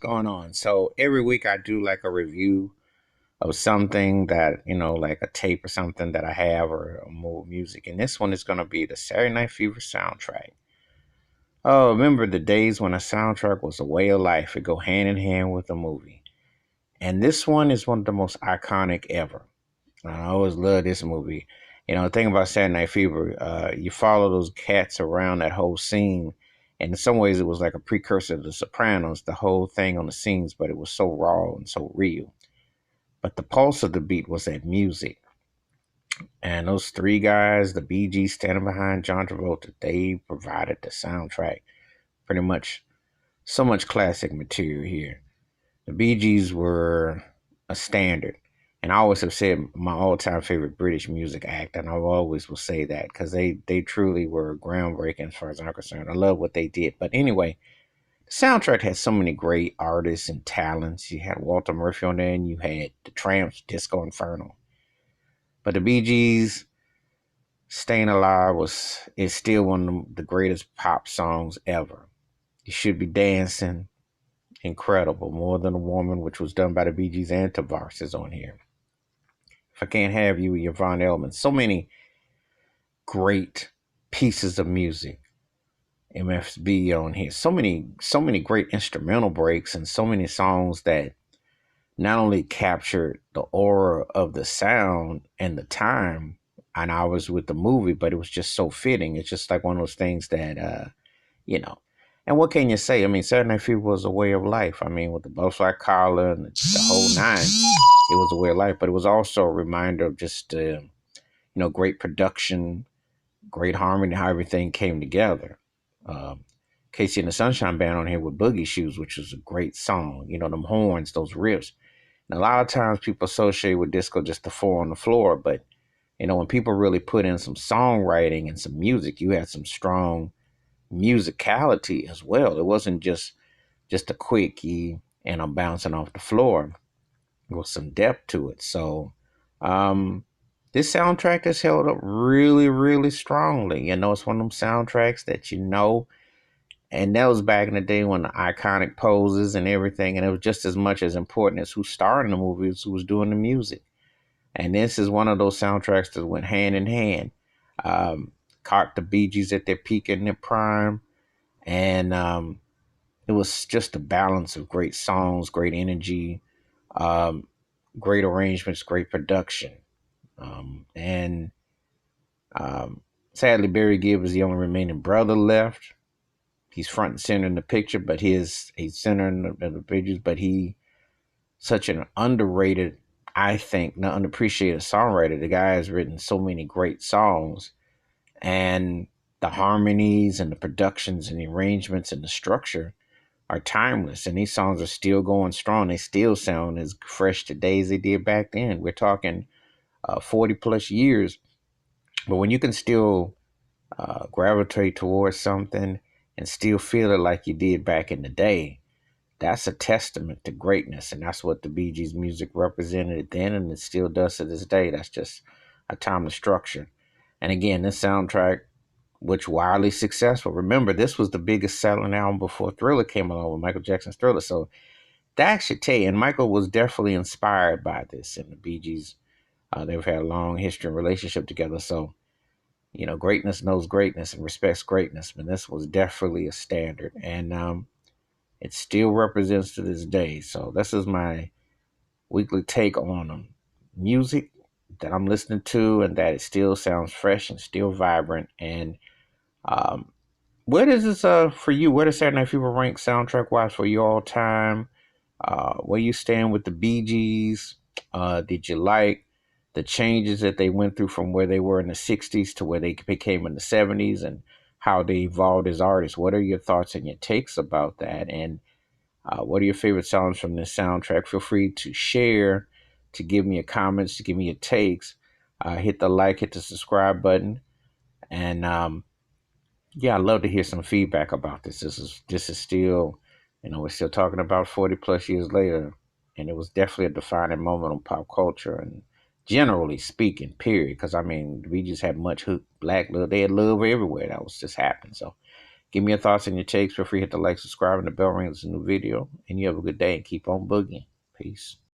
Going on? So every week I do like a review of something that, like a tape or something that I have or a music. And this one is going to be the Saturday Night Fever soundtrack. Oh, remember the days when a soundtrack was a way of life. It go hand in hand with a movie. And this one is one of the most iconic ever. I always love this movie. The thing about Saturday Night Fever, you follow those cats around that whole scene. And in some ways, it was like a precursor to The Sopranos, the whole thing on the scenes, but it was so raw and so real. But the pulse of the beat was that music. And those three guys, the Bee Gees standing behind John Travolta, they provided the soundtrack. Pretty much so much classic material here. The Bee Gees were a standard. And I always have said my all-time favorite British music act, and I always will say that because they truly were groundbreaking as far as I'm concerned. I love what they did. But anyway, the soundtrack had so many great artists and talents. You had Walter Murphy on there, and you had the Tramps, Disco Inferno. But the Bee Gees, "Staying Alive" is still one of the greatest pop songs ever. You Should Be Dancing, incredible. More Than a Woman, which was done by the Bee Gees and Tavares, is on here. If I Can't Have You, Yvonne Elliman. So many great pieces of music. MFB on here. So many great instrumental breaks and so many songs that not only captured the aura of the sound and the time, and I was with the movie, but it was just so fitting. It's just like one of those things that you know. And what can you say? I mean, Saturday Night Fever was a way of life. I mean, with the butterfly collar and the whole nine, it was a way of life. But it was also a reminder of just great production, great harmony, how everything came together. Um, Casey and the Sunshine Band on here with Boogie Shoes, which was a great song. Them horns, those riffs. And a lot of times people associate with disco just the four on the floor, but when people really put in some songwriting and some music, you had some strong musicality as well. It wasn't just a quickie and I'm bouncing off the floor with some depth to it. So um, this soundtrack has held up really, really strongly. It's one of them soundtracks that and that was back in the day when the iconic poses and everything, and it was just as much as important as who starred in the movie as who was doing the music. And this is one of those soundtracks that went hand in hand. Um, Caught the Bee Gees at their peak and their prime, and it was just a balance of great songs, great energy, um, great arrangements, great production. And sadly, Barry Gibb is the only remaining brother left. He's front and center in the picture, but he's center in the pictures, but he such an underrated, I think, not unappreciated songwriter. The guy has written so many great songs, and the harmonies and the productions and the arrangements and the structure are timeless. And these songs are still going strong. They still sound as fresh today as they did back then. We're talking 40 plus years. But when you can still gravitate towards something and still feel it like you did back in the day, that's a testament to greatness. And that's what the Bee Gees music represented then, and it still does to this day. That's just a timeless structure. And again, this soundtrack, which wildly successful. Remember, this was the biggest selling album before Thriller came along with Michael Jackson's Thriller. So that should tell you. And Michael was definitely inspired by this. And the Bee Gees, they've had a long history and relationship together. So greatness knows greatness and respects greatness. But this was definitely a standard, and it still represents to this day. So this is my weekly take on music that I'm listening to, and that it still sounds fresh and still vibrant. And um, where does this for you? Where does Saturday Night Fever rank soundtrack wise for you all time? Where you stand with the Bee Gees? Did you like the changes that they went through from where they were in the '60s to where they became in the '70s, and how they evolved as artists? What are your thoughts and your takes about that? And what are your favorite songs from this soundtrack? Feel free to share, to give me your comments, to give me your takes. Hit the like, hit the subscribe button, and yeah, I'd love to hear some feedback about this. This is still, we're still talking about 40 plus years later, and it was definitely a defining moment on pop culture and generally speaking, period. Because I mean, we just had much black love. They had love everywhere. That was just happening. So Give me your thoughts and your takes. Feel free to hit the like, subscribe, and the bell ring. It's a new video. And you have a good day and keep on boogieing. Peace.